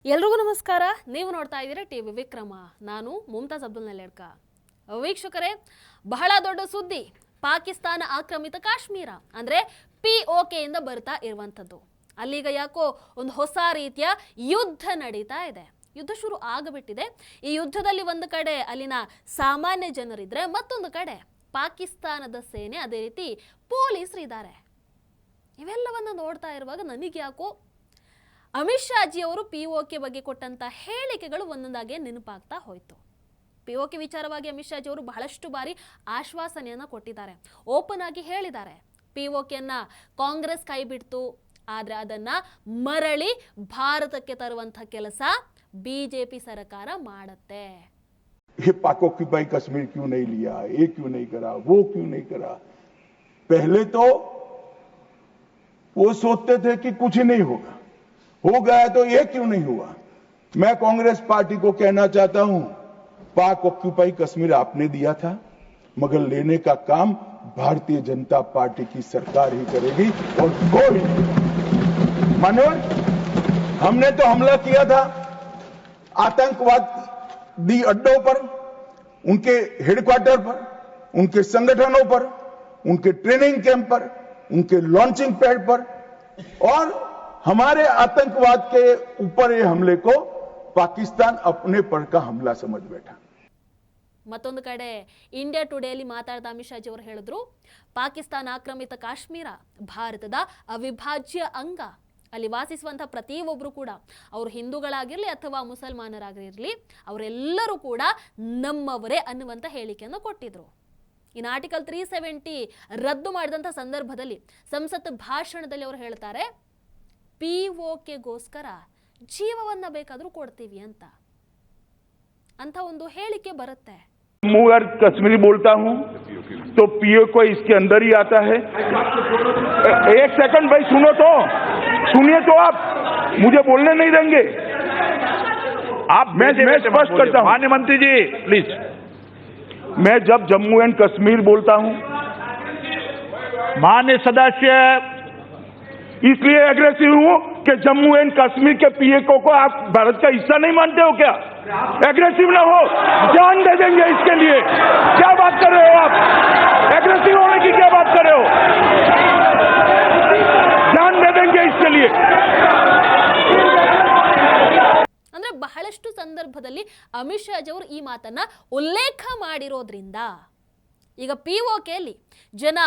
ಎಲ್ರಿಗೂ ನಮಸ್ಕಾರ. ನೀವು ನೋಡ್ತಾ ಇದ್ದೀರಾ ಟಿವಿ ವಿಕ್ರಮ. ನಾನು ಮುಮ್ತಾಜ್ ಅಬ್ದುಲ್ ನಲ್ಲೇಡ್ಕ. ವೀಕ್ಷಕರೇ, ಬಹಳ ದೊಡ್ಡ ಸುದ್ದಿ. ಪಾಕಿಸ್ತಾನ ಆಕ್ರಮಿತ ಕಾಶ್ಮೀರ ಅಂದ್ರೆ POK ಇಂದ ಬರ್ತಾ ಇರುವಂತದ್ದು. ಅಲ್ಲಿಗ ಯಾಕೋ ಒಂದು ಹೊಸ ರೀತಿಯ ಯುದ್ಧ ನಡೀತಾ ಇದೆ. ಯುದ್ಧ ಶುರು ಆಗಬಿಟ್ಟಿದೆ. ಈ ಯುದ್ಧದಲ್ಲಿ ಒಂದು ಕಡೆ ಅಲ್ಲಿನ ಸಾಮಾನ್ಯ ಜನರಿದ್ರೆ, ಮತ್ತೊಂದು ಕಡೆ ಪಾಕಿಸ್ತಾನದ ಸೇನೆ, ಅದೇ ರೀತಿ ಪೊಲೀಸರು ಇದ್ದಾರೆ. ಇವೆಲ್ಲವನ್ನ ನೋಡ್ತಾ ಇರುವಾಗ ನನಗೆ ಯಾಕೋ ಅಮಿತ್ ಶಾಜಿ ಅವರು POK ಬಗ್ಗೆ ಕೊಟ್ಟಂತ ಹೇಳಿಕೆಗಳು ಒಂದೊಂದಾಗಿ ನೆನಪಾಗ್ತಾ ಹೋಯ್ತು. POK ವಿಚಾರವಾಗಿ ಅಮಿತ್ ಶಾಜಿ ಅವರು ಬಹಳಷ್ಟು ಬಾರಿ ಆಶ್ವಾಸನೆಯನ್ನ ಕೊಟ್ಟಿದ್ದಾರೆ, ಓಪನ್ ಆಗಿ ಹೇಳಿದ್ದಾರೆ. POKಯನ್ನ ಕಾಂಗ್ರೆಸ್ ಕೈ ಬಿಡ್ತು, ಆದ್ರೆ ಅದನ್ನ ಮರಳಿ ಭಾರತಕ್ಕೆ ತರುವಂತ ಕೆಲಸ BJP ಸರ್ಕಾರ ಮಾಡುತ್ತೆ. ये पाक ऑक्यूपाई कश्मीर क्यों नहीं लिया, ये क्यों नहीं करा, वो क्यों नहीं करा। पहले तो वो सोचते थे कि कुछ ही नहीं होगा, हो गया तो ये क्यों नहीं हुआ। मैं कांग्रेस पार्टी को कहना चाहता हूं, पाक ऑक्यूपाई कश्मीर आपने दिया था, मगर लेने का काम भारतीय जनता पार्टी की सरकार ही करेगी और कोई नहीं। मानो हमने तो हमला किया था आतंकवादी अड्डों पर, उनके हेडक्वार्टर पर, उनके संगठनों पर, उनके ट्रेनिंग कैंप पर, उनके लॉन्चिंग पैड पर, और हमारे आतंकवाद के ऊपर ये हमले को पाकिस्तान अपने पर का हमला समझ बैठा. ಮತ್ತೊಂದು ಕಡೆ ಇಂಡಿಯಾ ಟುಡೇಲಿ ಮಾತಾಡಿದ ಅಮಿತ್ ಶಾಜಿ ಅವರು ಹೇಳಿದ್ರು, ಪಾಕಿಸ್ತಾನ ಆಕ್ರಮಿತ ಕಾಶ್ಮೀರ ಭಾರತದ ಅವಿಭಾಜ್ಯ ಅಂಗ. ಅಲ್ಲಿ ವಾಸಿಸುವಂತಹ ಪ್ರತಿಯೊಬ್ಬರು ಕೂಡ, ಅವರು ಹಿಂದೂಗಳಾಗಿರ್ಲಿ ಅಥವಾ ಮುಸಲ್ಮಾನರಾಗಿರ್ಲಿ, ಅವರೆಲ್ಲರೂ ಕೂಡ ನಮ್ಮವರೇ ಅನ್ನುವಂಥ ಹೇಳಿಕೆಯನ್ನು ಕೊಟ್ಟಿದ್ರು. ಇನ್ನು ಆರ್ಟಿಕಲ್ 370 ರದ್ದು ಮಾಡಿದಂಥ ಸಂದರ್ಭದಲ್ಲಿ ಸಂಸತ್ ಭಾಷಣದಲ್ಲಿ ಅವರು ಹೇಳ್ತಾರೆ, POKಗೋಸ್ಕರ ಜೀವವನ್ನ ಬೇಕಾದ್ರೂ ಕೊಡ್ತೀವಿ ಅಂತ ಒಂದು ಹೇಳಿಕೆ ಬರುತ್ತೆ. जम्मू और कश्मीरी बोलता हूं तो POK इसके अंदर ही आता है। एक सेकंड भाई, सुनिए तो आप मुझे बोलने नहीं देंगे आप। मैं स्पष्ट करता हूं, माननीय मंत्री जी प्लीज, मैं जब जम्मू एंड कश्मीर बोलता हूं, माननीय सदस्य, इसलिए एग्रेसिव हूं कि जम्मू एंड कश्मीर के POK को आप भारत का हिस्सा नहीं मानते हो क्या? एग्रेसिव ना हो, जान दे देंगे इसके लिए। क्या बात कर रहे हो आप? एग्रेसिव होने की क्या बात कर रहे हो? जान दे देंगे इसके लिए। ಅಂದ್ರೆ ಬಹಳಷ್ಟು ಸಂದರ್ಭದಲ್ಲಿ ಅಮಿತ್ ಶಾಜಿ ಅವರು ಈ ಮಾತನ್ನ ಉಲ್ಲೇಖ ಮಾಡಿರೋದ್ರಿಂದ ಈಗ POKಯಲ್ಲಿ ಜನ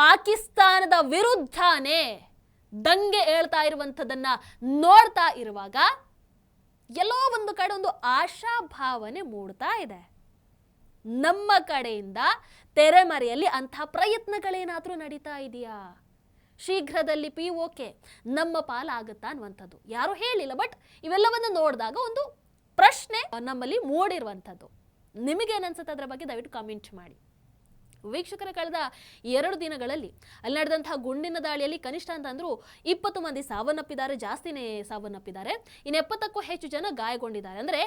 ಪಾಕಿಸ್ತಾನದ ವಿರುದ್ಧನೇ ದಂಗೆ ಏಳ್ತಾ ಇರುವಂಥದ್ದನ್ನ ನೋಡ್ತಾ ಇರುವಾಗ ಎಲ್ಲೋ ಒಂದು ಕಡೆ ಒಂದು ಆಶಾಭಾವನೆ ಮೂಡ್ತಾ ಇದೆ. ನಮ್ಮ ಕಡೆಯಿಂದ ತೆರೆಮರೆಯಲ್ಲಿ ಅಂಥ ಪ್ರಯತ್ನಗಳೇನಾದ್ರೂ ನಡೀತಾ ಇದೆಯಾ? ಶೀಘ್ರದಲ್ಲಿ POK ನಮ್ಮ ಪಾಲಾಗುತ್ತಾ ಅನ್ನುವಂಥದ್ದು ಯಾರು ಹೇಳಿಲ್ಲ, ಬಟ್ ಇವೆಲ್ಲವನ್ನು ನೋಡಿದಾಗ ಒಂದು ಪ್ರಶ್ನೆ ನಮ್ಮಲ್ಲಿ ಮೂಡಿರುವಂಥದ್ದು. ನಿಮಗೇನನ್ಸುತ್ತೆ ಅದರ ಬಗ್ಗೆ ದಯವಿಟ್ಟು ಕಾಮೆಂಟ್ ಮಾಡಿ. ವೀಕ್ಷಕರ, ಕಳೆದ 2 ದಿನಗಳಲ್ಲಿ ಅಲ್ಲಿ ನಡೆದಂತಹ ಗುಂಡಿನ ದಾಳಿಯಲ್ಲಿ ಕನಿಷ್ಠ ಅಂತಂದ್ರೂ 20 ಮಂದಿ ಸಾವನ್ನಪ್ಪಿದ್ದಾರೆ, ಜಾಸ್ತಿನೇ ಸಾವನ್ನಪ್ಪಿದ್ದಾರೆ. ಇನ್ನು 70ಕ್ಕೂ ಹೆಚ್ಚು ಜನ ಗಾಯಗೊಂಡಿದ್ದಾರೆ. ಅಂದ್ರೆ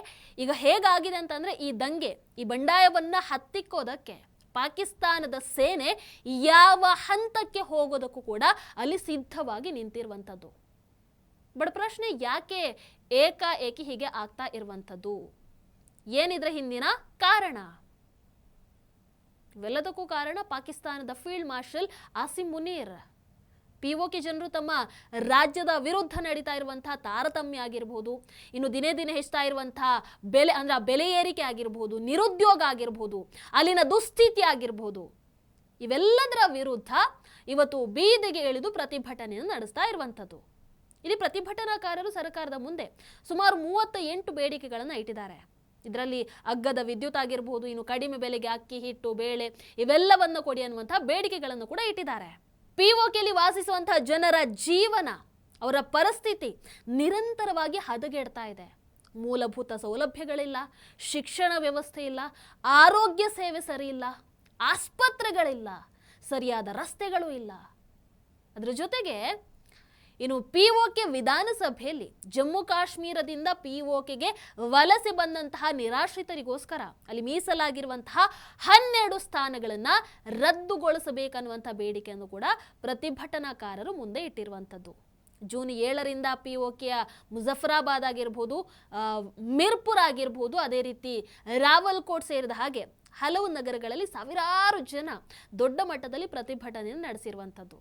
ಈಗ ಹೇಗಾಗಿದೆ ಅಂತಂದ್ರೆ, ಈ ದಂಗೆ, ಈ ಬಂಡಾಯವನ್ನ ಹತ್ತಿಕ್ಕೋದಕ್ಕೆ ಪಾಕಿಸ್ತಾನದ ಸೇನೆ ಯಾವ ಹಂತಕ್ಕೆ ಹೋಗೋದಕ್ಕೂ ಕೂಡ ಅಲ್ಲಿ ಸಿದ್ಧವಾಗಿ ನಿಂತಿರುವಂಥದ್ದು. ಬಟ್ ಪ್ರಶ್ನೆ, ಯಾಕೆ ಏಕಾಏಕಿ ಹೀಗೆ ಆಗ್ತಾ ಇರುವಂಥದ್ದು? ಏನಿದ್ರೆ ಹಿಂದಿನ ಕಾರಣ? ಇವೆಲ್ಲದಕ್ಕೂ ಕಾರಣ ಪಾಕಿಸ್ತಾನದ field marshal Asim Munir. POK ಜನರು ತಮ್ಮ ರಾಜ್ಯದ ವಿರುದ್ಧ ನಡೀತಾ ಇರುವಂತಹ ತಾರತಮ್ಯ ಆಗಿರಬಹುದು, ಇನ್ನು ದಿನೇ ದಿನೇ ಹೆಚ್ಚುತ್ತಾ ಇರುವಂತಹ ಬೆಲೆ, ಅಂದ್ರೆ ಬೆಲೆ ಏರಿಕೆ ಆಗಿರಬಹುದು, ನಿರುದ್ಯೋಗ ಆಗಿರಬಹುದು, ಅಲ್ಲಿನ ದುಸ್ಥಿತಿ ಆಗಿರಬಹುದು, ಇವೆಲ್ಲದರ ವಿರುದ್ಧ ಇವತ್ತು ಬೀದಿಗೆ ಇಳಿದು ಪ್ರತಿಭಟನೆಯನ್ನು ನಡೆಸ್ತಾ ಇರುವಂಥದ್ದು. ಇಲ್ಲಿ ಪ್ರತಿಭಟನಾಕಾರರು ಸರ್ಕಾರದ ಮುಂದೆ ಸುಮಾರು 38 ಬೇಡಿಕೆಗಳನ್ನು ಇಟ್ಟಿದ್ದಾರೆ. ಇದರಲ್ಲಿ ಅಗ್ಗದ ವಿದ್ಯುತ್ ಆಗಿರಬಹುದು, ಇನ್ನು ಕಡಿಮೆ ಬೆಲೆಗೆ ಅಕ್ಕಿ, ಹಿಟ್ಟು, ಬೇಳೆ ಇವೆಲ್ಲವನ್ನು ಕೊಡಿ ಅನ್ನುವಂತಹ ಬೇಡಿಕೆಗಳನ್ನು ಕೂಡ ಇಟ್ಟಿದ್ದಾರೆ. POKಯಲ್ಲಿ ವಾಸಿಸುವಂತಹ ಜನರ ಜೀವನ, ಅವರ ಪರಿಸ್ಥಿತಿ ನಿರಂತರವಾಗಿ ಹದಗೆಡ್ತಾ ಇದೆ. ಮೂಲಭೂತ ಸೌಲಭ್ಯಗಳಿಲ್ಲ, ಶಿಕ್ಷಣ ವ್ಯವಸ್ಥೆ ಇಲ್ಲ, ಆರೋಗ್ಯ ಸೇವೆ ಸರಿ ಇಲ್ಲ, ಆಸ್ಪತ್ರೆಗಳಿಲ್ಲ, ಸರಿಯಾದ ರಸ್ತೆಗಳು ಇಲ್ಲ. ಅದರ ಜೊತೆಗೆ ಇನ್ನು POK ವಿಧಾನಸಭೆಯಲ್ಲಿ ಜಮ್ಮು ಕಾಶ್ಮೀರದಿಂದ POKಗೆ ವಲಸೆ ಬಂದಂತಹ ನಿರಾಶ್ರಿತರಿಗೋಸ್ಕರ ಅಲ್ಲಿ ಮೀಸಲಾಗಿರುವಂತಹ 12 ಸ್ಥಾನಗಳನ್ನು ರದ್ದುಗೊಳಿಸಬೇಕನ್ನುವಂಥ ಬೇಡಿಕೆಯನ್ನು ಕೂಡ ಪ್ರತಿಭಟನಾಕಾರರು ಮುಂದೆ ಇಟ್ಟಿರುವಂಥದ್ದು. ಜೂನ್ 7ರಿಂದ POKಯ ಮುಜಫರಾಬಾದ್ ಆಗಿರ್ಬೋದು, ಮಿರ್ಪುರ್ ಆಗಿರ್ಬೋದು, ಅದೇ ರೀತಿ ರಾವಲ್ಕೋಟ್ ಸೇರಿದ ಹಾಗೆ ಹಲವು ನಗರಗಳಲ್ಲಿ ಸಾವಿರಾರು ಜನ ದೊಡ್ಡ ಮಟ್ಟದಲ್ಲಿ ಪ್ರತಿಭಟನೆಯನ್ನು ನಡೆಸಿರುವಂಥದ್ದು.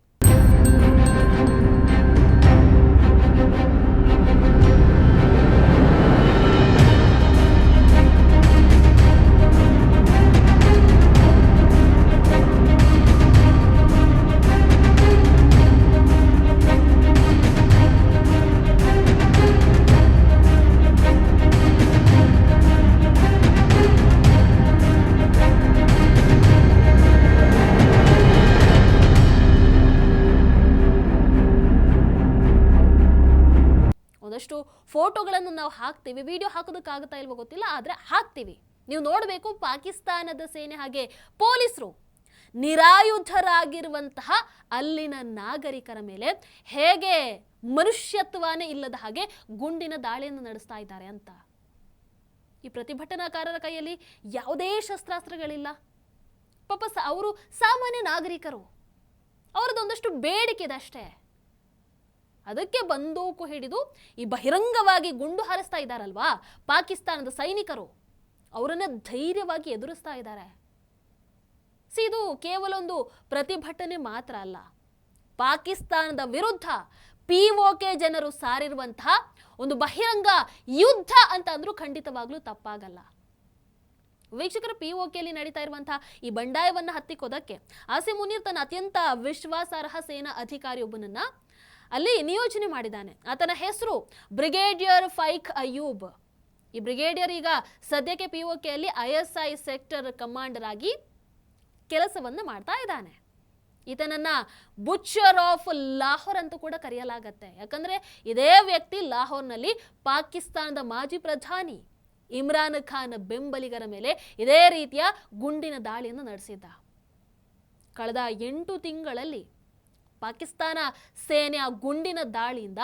ಒಂದಷ್ಟು ಫೋಟೋಗಳನ್ನು ನಾವು ಹಾಕ್ತೀವಿ, ವಿಡಿಯೋ ಹಾಕೋದಕ್ಕಾಗುತ್ತಾ ಇಲ್ವೋ ಗೊತ್ತಿಲ್ಲ, ಆದರೆ ಹಾಕ್ತೀವಿ. ನೀವು ನೋಡಬೇಕು, ಪಾಕಿಸ್ತಾನದ ಸೇನೆ ಹಾಗೆ ಪೊಲೀಸರು ನಿರಾಯುಧರಾಗಿರುವಂತಹ ಅಲ್ಲಿನ ನಾಗರಿಕರ ಮೇಲೆ ಹೇಗೆ ಮನುಷ್ಯತ್ವನೇ ಇಲ್ಲದ ಹಾಗೆ ಗುಂಡಿನ ದಾಳಿಯನ್ನು ನಡೆಸ್ತಾ ಇದ್ದಾರೆ ಅಂತ. ಈ ಪ್ರತಿಭಟನಾಕಾರರ ಕೈಯಲ್ಲಿ ಯಾವುದೇ ಶಸ್ತ್ರಾಸ್ತ್ರಗಳಿಲ್ಲ. ಪಾಪ ಅವರು ಸಾಮಾನ್ಯ ನಾಗರಿಕರು, ಅವರದೊಂದಷ್ಟು ಬೇಡಿಕೆ ಇದೆ ಅಷ್ಟೇ. ಅದಕ್ಕೆ ಬಂದೂಕು ಹಿಡಿದು ಈ ಬಹಿರಂಗವಾಗಿ ಗುಂಡು ಹಾರಿಸ್ತಾ ಇದ್ದಾರಲ್ವಾ ಪಾಕಿಸ್ತಾನದ ಸೈನಿಕರು, ಅವರನ್ನ ಧೈರ್ಯವಾಗಿ ಎದುರಿಸ್ತಾ ಇದ್ದಾರೆ. ಇದು ಕೇವಲ ಒಂದು ಪ್ರತಿಭಟನೆ ಮಾತ್ರ ಅಲ್ಲ, ಪಾಕಿಸ್ತಾನದ ವಿರುದ್ಧ POK ಜನರು ಸಾರಿರುವಂತಹ ಒಂದು ಬಹಿರಂಗ ಯುದ್ಧ ಅಂತ ಅಂದ್ರೂ ಖಂಡಿತವಾಗ್ಲೂ ತಪ್ಪಾಗಲ್ಲ. ವೀಕ್ಷಕರ, POKಯಲ್ಲಿ ನಡೀತಾ ಇರುವಂತಹ ಈ ಬಂಡಾಯವನ್ನು ಹತ್ತಿಕ್ಕೋದಕ್ಕೆ ಆಸಿಮ್ ಮುನೀರ್ ತನ್ನ ಅತ್ಯಂತ ವಿಶ್ವಾಸಾರ್ಹ ಸೇನಾ ಅಧಿಕಾರಿಯೊಬ್ಬನನ್ನ ಅಲ್ಲಿ ನಿಯೋಜನೆ ಮಾಡಿದ್ದಾನೆ. ಆತನ ಹೆಸರು ಬ್ರಿಗೇಡಿಯರ್ ಫೈಕ್ ಅಯ್ಯೂಬ್. ಈ ಬ್ರಿಗೇಡಿಯರ್ ಈಗ ಸದ್ಯಕ್ಕೆ POKಯಲ್ಲಿ ISI ಸೆಕ್ಟರ್ ಕಮಾಂಡರ್ ಆಗಿ ಕೆಲಸವನ್ನು ಮಾಡ್ತಾ ಇದ್ದಾನೆ. ಈತನನ್ನ ಬುಚ್ಚರ್ ಆಫ್ ಲಾಹೋರ್ ಅಂತ ಕೂಡ ಕರೆಯಲಾಗತ್ತೆ. ಯಾಕಂದ್ರೆ ಇದೇ ವ್ಯಕ್ತಿ ಲಾಹೋರ್ನಲ್ಲಿ ಪಾಕಿಸ್ತಾನದ ಮಾಜಿ ಪ್ರಧಾನಿ ಇಮ್ರಾನ್ ಖಾನ್ ಬೆಂಬಲಿಗರ ಮೇಲೆ ಇದೇ ರೀತಿಯ ಗುಂಡಿನ ದಾಳಿಯನ್ನು ನಡೆಸಿದ್ದ. ಕಳೆದ 8 ತಿಂಗಳಲ್ಲಿ ಪಾಕಿಸ್ತಾನ ಸೇನೆಯ ಗುಂಡಿನ ದಾಳಿಯಿಂದ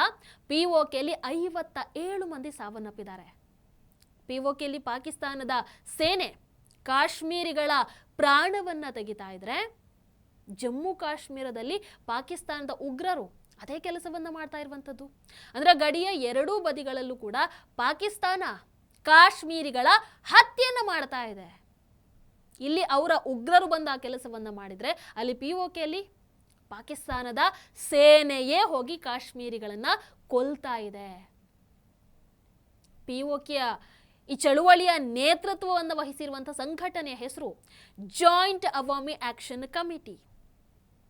POKಯಲ್ಲಿ 57 ಮಂದಿ ಸಾವನ್ನಪ್ಪಿದ್ದಾರೆ. POKಯಲ್ಲಿ ಪಾಕಿಸ್ತಾನದ ಸೇನೆ ಕಾಶ್ಮೀರಿಗಳ ಪ್ರಾಣವನ್ನ ತೆಗಿತಾ ಇದ್ರೆ, ಜಮ್ಮು ಕಾಶ್ಮೀರದಲ್ಲಿ ಪಾಕಿಸ್ತಾನದ ಉಗ್ರರು ಅದೇ ಕೆಲಸವನ್ನ ಮಾಡ್ತಾ ಇರುವಂಥದ್ದು. ಅಂದ್ರೆ ಗಡಿಯ ಎರಡೂ ಬದಿಗಳಲ್ಲೂ ಕೂಡ ಪಾಕಿಸ್ತಾನ ಕಾಶ್ಮೀರಿಗಳ ಹತ್ಯೆಯನ್ನ ಮಾಡ್ತಾ ಇದೆ. ಇಲ್ಲಿ ಅವರ ಉಗ್ರರು ಬಂದ ಆ ಕೆಲಸವನ್ನ ಮಾಡಿದ್ರೆ, ಅಲ್ಲಿ POKಯಲ್ಲಿ ಪಾಕಿಸ್ತಾನದ ಸೇನೆಯೇ ಹೋಗಿ ಕಾಶ್ಮೀರಿಗಳನ್ನ ಕೊಲ್ತಾ ಇದೆ. POKಯ ಈ ಚಳುವಳಿಯ ನೇತೃತ್ವವನ್ನು ವಹಿಸಿರುವಂತಹ ಸಂಘಟನೆಯ ಹೆಸರು joint Awami action committee,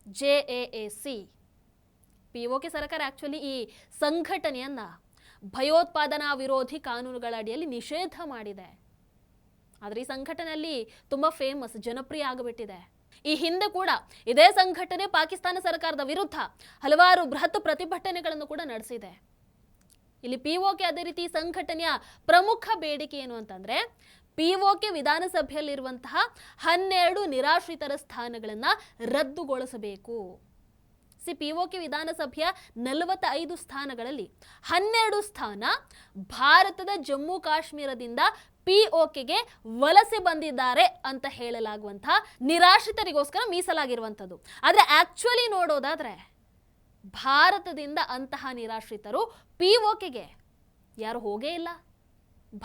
JAAC. POK ಸರ್ಕಾರ ಆಕ್ಚುಲಿ ಈ ಸಂಘಟನೆಯನ್ನ ಭಯೋತ್ಪಾದನಾ ವಿರೋಧಿ ಕಾನೂನುಗಳ ಅಡಿಯಲ್ಲಿ ನಿಷೇಧ ಮಾಡಿದೆ. ಆದರೆ ಈ ಸಂಘಟನೆಯಲ್ಲಿ ತುಂಬಾ ಫೇಮಸ್, ಜನಪ್ರಿಯ ಆಗಿಬಿಟ್ಟಿದೆ. ಈ ಹಿಂದೆ ಕೂಡ ಇದೇ ಸಂಘಟನೆ ಪಾಕಿಸ್ತಾನ ಸರ್ಕಾರದ ವಿರುದ್ಧ ಹಲವಾರು ಬೃಹತ್ ಪ್ರತಿಭಟನೆಗಳನ್ನು ಕೂಡ ನಡೆಸಿದೆ. ಇಲ್ಲಿ POK ಅದೇ ರೀತಿ ಸಂಘಟನೆಯ ಪ್ರಮುಖ ಬೇಡಿಕೆ ಏನು ಅಂತಂದ್ರೆ, POK ವಿಧಾನಸಭೆಯಲ್ಲಿರುವಂತಹ 12 ನಿರಾಶ್ರಿತರ ಸ್ಥಾನಗಳನ್ನ ರದ್ದುಗೊಳಿಸಬೇಕು. POK ವಿಧಾನಸಭೆಯ 45 ಸ್ಥಾನಗಳಲ್ಲಿ 12 ಸ್ಥಾನ ಭಾರತದ ಜಮ್ಮು ಕಾಶ್ಮೀರದಿಂದ POKಗೆ ವಲಸೆ ಬಂದಿದ್ದಾರೆ ಅಂತ ಹೇಳಲಾಗುವಂತಹ ನಿರಾಶ್ರಿತರಿಗೋಸ್ಕರ ಮೀಸಲಾಗಿರುವಂಥದ್ದು. ಆದರೆ ಆಕ್ಚುಲಿ ನೋಡೋದಾದ್ರೆ ಭಾರತದಿಂದ ಅಂತಹ ನಿರಾಶ್ರಿತರು POKಗೆ ಯಾರು ಹೋಗೇ ಇಲ್ಲ.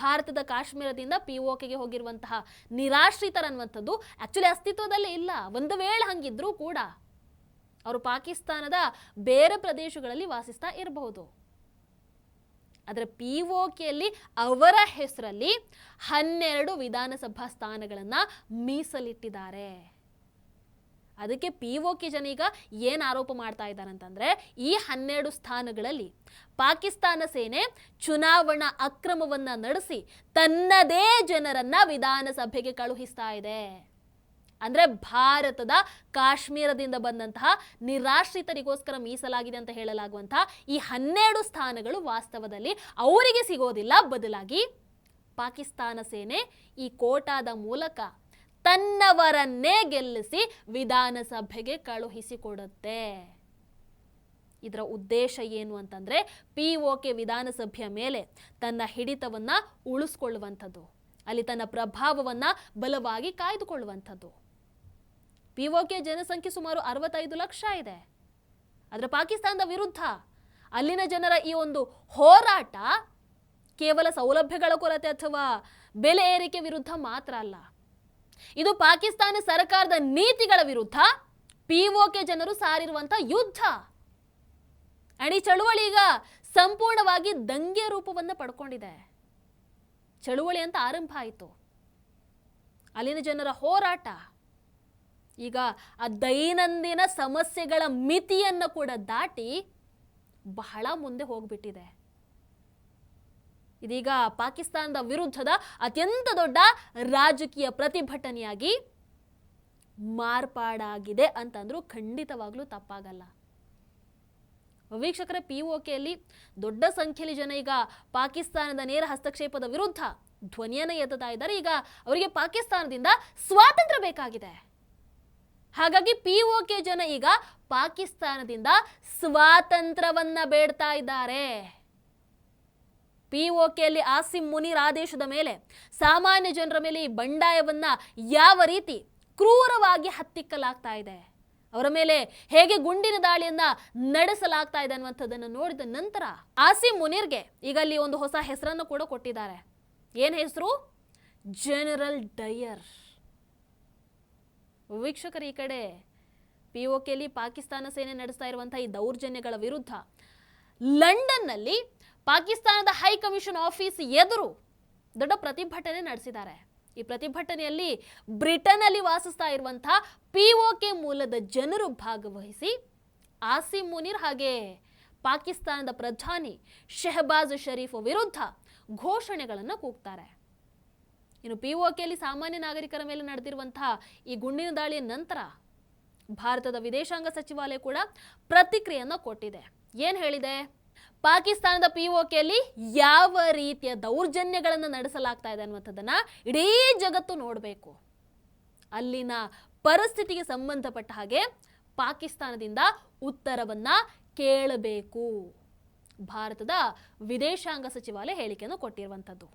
ಭಾರತದ ಕಾಶ್ಮೀರದಿಂದ POKಗೆ ಹೋಗಿರುವಂತಹ ನಿರಾಶ್ರಿತರನ್ನುವಂಥದ್ದು ಆಕ್ಚುಲಿ ಅಸ್ತಿತ್ವದಲ್ಲೇ ಇಲ್ಲ. ಒಂದು ವೇಳೆ ಹಂಗಿದ್ರೂ ಕೂಡ ಅವರು ಪಾಕಿಸ್ತಾನದ ಬೇರೆ ಪ್ರದೇಶಗಳಲ್ಲಿ ವಾಸಿಸ್ತಾ ಇರಬಹುದು. ಆದರೆ POKಯಲ್ಲಿ ಅವರ ಹೆಸರಲ್ಲಿ 12 ವಿಧಾನಸಭಾ ಸ್ಥಾನಗಳನ್ನ ಮೀಸಲಿಟ್ಟಿದ್ದಾರೆ. ಅದಕ್ಕೆ POK ಜನ ಈಗ ಏನು ಆರೋಪ ಮಾಡ್ತಾ ಇದ್ದಾರೆ ಅಂತಂದ್ರೆ, ಈ 12 ಸ್ಥಾನಗಳಲ್ಲಿ ಪಾಕಿಸ್ತಾನ ಸೇನೆ ಚುನಾವಣಾ ಅಕ್ರಮವನ್ನ ನಡೆಸಿ ತನ್ನದೇ ಜನರನ್ನ ವಿಧಾನಸಭೆಗೆ ಕಳುಹಿಸ್ತಾ ಇದೆ. ಅಂದ್ರೆ ಭಾರತದ ಕಾಶ್ಮೀರದಿಂದ ಬಂದಂತಹ ನಿರಾಶ್ರಿತರಿಗೋಸ್ಕರ ಮೀಸಲಾಗಿದೆ ಅಂತ ಹೇಳಲಾಗುವಂತಹ ಈ 12 ಸ್ಥಾನಗಳು ವಾಸ್ತವದಲ್ಲಿ ಅವರಿಗೆ ಸಿಗೋದಿಲ್ಲ. ಬದಲಾಗಿ ಪಾಕಿಸ್ತಾನ ಸೇನೆ ಈ ಕೋಟಾದ ಮೂಲಕ ತನ್ನವರನ್ನೇ ಗೆಲ್ಲಿಸಿ ವಿಧಾನಸಭೆಗೆ ಕಳುಹಿಸಿಕೊಡುತ್ತೆ. ಇದರ ಉದ್ದೇಶ ಏನು ಅಂತಂದ್ರೆ, POK ವಿಧಾನಸಭೆಯ ಮೇಲೆ ತನ್ನ ಹಿಡಿತವನ್ನ ಉಳಿಸ್ಕೊಳ್ಳುವಂಥದ್ದು, ಅಲ್ಲಿ ತನ್ನ ಪ್ರಭಾವವನ್ನ ಬಲವಾಗಿ ಕಾಯ್ದುಕೊಳ್ಳುವಂಥದ್ದು. POK ಜನಸಂಖ್ಯೆ ಸುಮಾರು 65 ಲಕ್ಷ ಇದೆ. ಆದರೆ ಪಾಕಿಸ್ತಾನದ ವಿರುದ್ಧ ಅಲ್ಲಿನ ಜನರ ಈ ಒಂದು ಹೋರಾಟ ಕೇವಲ ಸೌಲಭ್ಯಗಳ ಕೊರತೆ ಅಥವಾ ಬೆಲೆ ಏರಿಕೆ ವಿರುದ್ಧ ಮಾತ್ರ ಅಲ್ಲ. ಇದು ಪಾಕಿಸ್ತಾನ ಸರ್ಕಾರದ ನೀತಿಗಳ ವಿರುದ್ಧ POK ಜನರು ಸಾರಿರುವಂತ ಯುದ್ಧ. ಈ ಚಳುವಳಿ ಈಗ ಸಂಪೂರ್ಣವಾಗಿ ದಂಗೆ ರೂಪವನ್ನು ಪಡ್ಕೊಂಡಿದೆ. ಚಳುವಳಿ ಅಂತ ಆರಂಭ ಆಯಿತು, ಅಲ್ಲಿನ ಜನರ ಹೋರಾಟ ಈಗ ಆ ದೈನಂದಿನ ಸಮಸ್ಯೆಗಳ ಮಿತಿಯನ್ನು ಕೂಡ ದಾಟಿ ಬಹಳ ಮುಂದೆ ಹೋಗ್ಬಿಟ್ಟಿದೆ. ಇದೀಗ ಪಾಕಿಸ್ತಾನದ ವಿರುದ್ಧದ ಅತ್ಯಂತ ದೊಡ್ಡ ರಾಜಕೀಯ ಪ್ರತಿಭಟನೆಯಾಗಿ ಮಾರ್ಪಾಡಾಗಿದೆ ಅಂತಂದ್ರೂ ಖಂಡಿತವಾಗ್ಲೂ ತಪ್ಪಾಗಲ್ಲ. ವೀಕ್ಷಕರೇ, POKಯಲ್ಲಿ ದೊಡ್ಡ ಸಂಖ್ಯೆಯಲ್ಲಿ ಜನ ಈಗ ಪಾಕಿಸ್ತಾನದ ನೇರ ಹಸ್ತಕ್ಷೇಪದ ವಿರುದ್ಧ ಧ್ವನಿಯನ್ನು ಎತ್ತುತ್ತಾ ಇದ್ದಾರೆ. ಈಗ ಅವರಿಗೆ ಪಾಕಿಸ್ತಾನದಿಂದ ಸ್ವಾತಂತ್ರ್ಯ ಬೇಕಾಗಿದೆ. ಹಾಗಾಗಿ POK ಜನ ಈಗ ಪಾಕಿಸ್ತಾನದಿಂದ ಸ್ವಾತಂತ್ರ್ಯವನ್ನ ಬೇಡ್ತಾ ಇದ್ದಾರೆ. POKಯಲ್ಲಿ ಆಸಿಮ್ ಮುನೀರ್ ಆದೇಶದ ಮೇಲೆ ಸಾಮಾನ್ಯ ಜನರ ಮೇಲೆ ಈ ಬಂಡಾಯವನ್ನ ಯಾವ ರೀತಿ ಕ್ರೂರವಾಗಿ ಹತ್ತಿಕ್ಕಲಾಗ್ತಾ ಇದೆ, ಅವರ ಮೇಲೆ ಹೇಗೆ ಗುಂಡಿನ ದಾಳಿಯನ್ನ ನಡೆಸಲಾಗ್ತಾ ಇದೆ ಅನ್ನುವಂಥದ್ದನ್ನು ನೋಡಿದ ನಂತರ ಆಸಿಮ್ ಮುನೀರ್ಗೆ ಈಗ ಅಲ್ಲಿ ಒಂದು ಹೊಸ ಹೆಸರನ್ನು ಕೂಡ ಕೊಟ್ಟಿದ್ದಾರೆ. ಏನ್ ಹೆಸರು? General Dyer. ವೀಕ್ಷಕರು, ಈ ಕಡೆ POKಯಲ್ಲಿ ಪಾಕಿಸ್ತಾನ ಸೇನೆ ನಡೆಸ್ತಾ ಇರುವಂತಹ ಈ ದೌರ್ಜನ್ಯಗಳ ವಿರುದ್ಧ ಲಂಡನ್ನಲ್ಲಿ ಪಾಕಿಸ್ತಾನದ ಹೈಕಮಿಷನ್ ಆಫೀಸ್ ಎದುರು ದೊಡ್ಡ ಪ್ರತಿಭಟನೆ ನಡೆಸಿದ್ದಾರೆ. ಈ ಪ್ರತಿಭಟನೆಯಲ್ಲಿ ಬ್ರಿಟನ್ ಅಲ್ಲಿ ವಾಸಿಸ್ತಾ ಇರುವಂತಹ POK ಮೂಲದ ಜನರು ಭಾಗವಹಿಸಿ ಆಸಿಮ್ ಮುನೀರ್ ಹಾಗೆ ಪಾಕಿಸ್ತಾನದ ಪ್ರಧಾನಿ ಶೆಹಬಾಜ್ ಶರೀಫ್ ವಿರುದ್ಧ ಘೋಷಣೆಗಳನ್ನು ಕೂಗ್ತಾರೆ. ಇನ್ನು POKಯಲ್ಲಿ ಸಾಮಾನ್ಯ ನಾಗರಿಕರ ಮೇಲೆ ನಡೆದಿರುವಂತಹ ಈ ಗುಂಡಿನ ದಾಳಿಯ ನಂತರ ಭಾರತದ ವಿದೇಶಾಂಗ ಸಚಿವಾಲಯ ಕೂಡ ಪ್ರತಿಕ್ರಿಯೆಯನ್ನು ಕೊಟ್ಟಿದೆ. ಏನ್ ಹೇಳಿದೆ? ಪಾಕಿಸ್ತಾನದ POKಯಲ್ಲಿ ಯಾವ ರೀತಿಯ ದೌರ್ಜನ್ಯಗಳನ್ನು ನಡೆಸಲಾಗ್ತಾ ಇದೆ ಅನ್ನುವಂಥದ್ದನ್ನ ಇಡೀ ಜಗತ್ತು ನೋಡಬೇಕು. ಅಲ್ಲಿನ ಪರಿಸ್ಥಿತಿಗೆ ಸಂಬಂಧಪಟ್ಟ ಹಾಗೆ ಪಾಕಿಸ್ತಾನದಿಂದ ಉತ್ತರವನ್ನ ಕೇಳಬೇಕು. ಭಾರತದ ವಿದೇಶಾಂಗ ಸಚಿವಾಲಯ ಹೇಳಿಕೆಯನ್ನು ಕೊಟ್ಟಿರುವಂಥದ್ದು.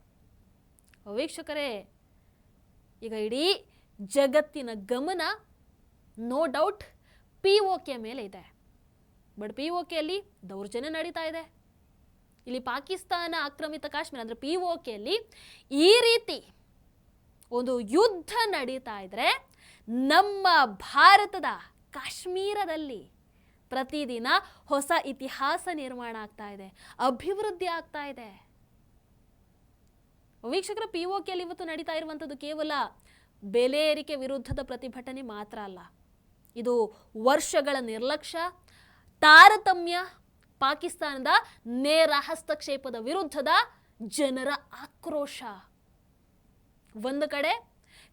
ವೀಕ್ಷಕರೇ, ಈಗ ಇಡೀ ಜಗತ್ತಿನ ಗಮನ ನೋ ಡೌಟ್ POK ಮೇಲೆ ಇದೆ. ಬಟ್ POKಯಲ್ಲಿ ದೌರ್ಜನ್ಯ ನಡೀತಾ ಇದೆ. ಇಲ್ಲಿ ಪಾಕಿಸ್ತಾನ ಆಕ್ರಮಿತ ಕಾಶ್ಮೀರ ಅಂದ್ರೆ POKಯಲ್ಲಿ ಈ ರೀತಿ ಒಂದು ಯುದ್ಧ ನಡೀತಾ ಇದ್ರೆ ನಮ್ಮ ಭಾರತದ ಕಾಶ್ಮೀರದಲ್ಲಿ ಪ್ರತಿದಿನ ಹೊಸ ಇತಿಹಾಸ ನಿರ್ಮಾಣ ಆಗ್ತಾ ಇದೆ, ಅಭಿವೃದ್ಧಿ ಆಗ್ತಾ ಇದೆ. ವೀಕ್ಷಕರ, POKಯಲ್ಲಿ ಇವತ್ತು ನಡೀತಾ ಇರುವಂಥದ್ದು ಕೇವಲ ಬೆಲೆ ಏರಿಕೆ ವಿರುದ್ಧದ ಪ್ರತಿಭಟನೆ ಮಾತ್ರ ಅಲ್ಲ. ಇದು ವರ್ಷಗಳ ನಿರ್ಲಕ್ಷ್ಯ, ತಾರತಮ್ಯ, ಪಾಕಿಸ್ತಾನದ ನೇರ ಹಸ್ತಕ್ಷೇಪದ ವಿರುದ್ಧದ ಜನರ ಆಕ್ರೋಶ. ಒಂದು ಕಡೆ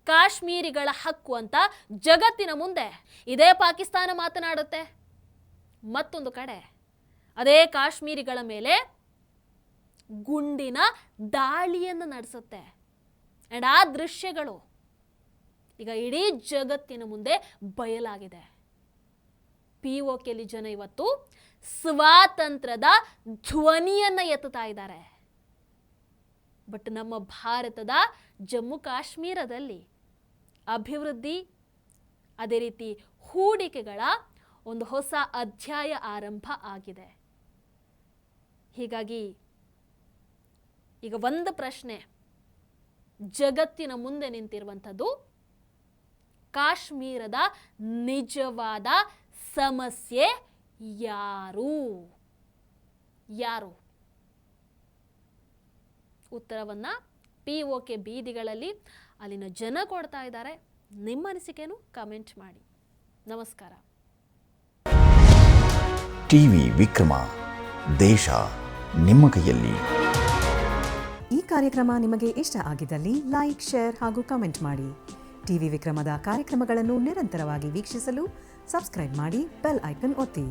ಕಾಶ್ಮೀರಿಗಳ ಹಕ್ಕು ಅಂತ ಜಗತ್ತಿನ ಮುಂದೆ ಇದೇ ಪಾಕಿಸ್ತಾನ ಮಾತನಾಡುತ್ತೆ, ಮತ್ತೊಂದು ಕಡೆ ಅದೇ ಕಾಶ್ಮೀರಿಗಳ ಮೇಲೆ ಗುಂಡಿನ ದಾಳಿಯನ್ನು ನಡೆಸುತ್ತೆ. ಅಂಡ್ ಆ ದೃಶ್ಯಗಳು ಈಗ ಇಡೀ ಜಗತ್ತಿನ ಮುಂದೆ ಬಯಲಾಗಿದೆ. POKಯಲ್ಲಿ ಜನ ಇವತ್ತು ಸ್ವಾತಂತ್ರ್ಯದ ಧ್ವನಿಯನ್ನ ಎತ್ತುತ್ತಾ ಇದ್ದಾರೆ. ಬಟ್ ನಮ್ಮ ಭಾರತದ ಜಮ್ಮು ಕಾಶ್ಮೀರದಲ್ಲಿ ಅಭಿವೃದ್ಧಿ, ಅದೇ ರೀತಿ ಹೂಡಿಕೆಗಳ ಒಂದು ಹೊಸ ಅಧ್ಯಾಯ ಆರಂಭ ಆಗಿದೆ. ಹೀಗಾಗಿ ಈಗ ಒಂದು ಪ್ರಶ್ನೆ ಜಗತ್ತಿನ ಮುಂದೆ ನಿಂತಿರುವಂಥದ್ದು, ಕಾಶ್ಮೀರದ ನಿಜವಾದ ಸಮಸ್ಯೆ ಯಾರು? ಉತ್ತರವನ್ನ POK ಬೀದಿಗಳಲ್ಲಿ ಅಲ್ಲಿನ ಜನ ಕೊಡ್ತಾ ಇದ್ದಾರೆ. ನಿಮ್ಮ ಅನಿಸಿಕೆಯನ್ನು ಕಮೆಂಟ್ ಮಾಡಿ. ನಮಸ್ಕಾರ. ಟಿವಿ ವಿಕ್ರಮ, ದೇಶ ನಿಮ್ಮ ಕೈಯಲ್ಲಿ. ಈ ಕಾರ್ಯಕ್ರಮ ನಿಮಗೆ ಇಷ್ಟ ಆಗಿದ್ದಲ್ಲಿ ಲೈಕ್, ಶೇರ್ ಹಾಗೂ ಕಮೆಂಟ್ ಮಾಡಿ. ಟಿವಿ ವಿಕ್ರಮದ ಕಾರ್ಯಕ್ರಮಗಳನ್ನು ನಿರಂತರವಾಗಿ ವೀಕ್ಷಿಸಲು ಸಬ್ಸ್ಕ್ರೈಬ್ ಮಾಡಿ, ಬೆಲ್ ಐಕನ್ ಒತ್ತಿ.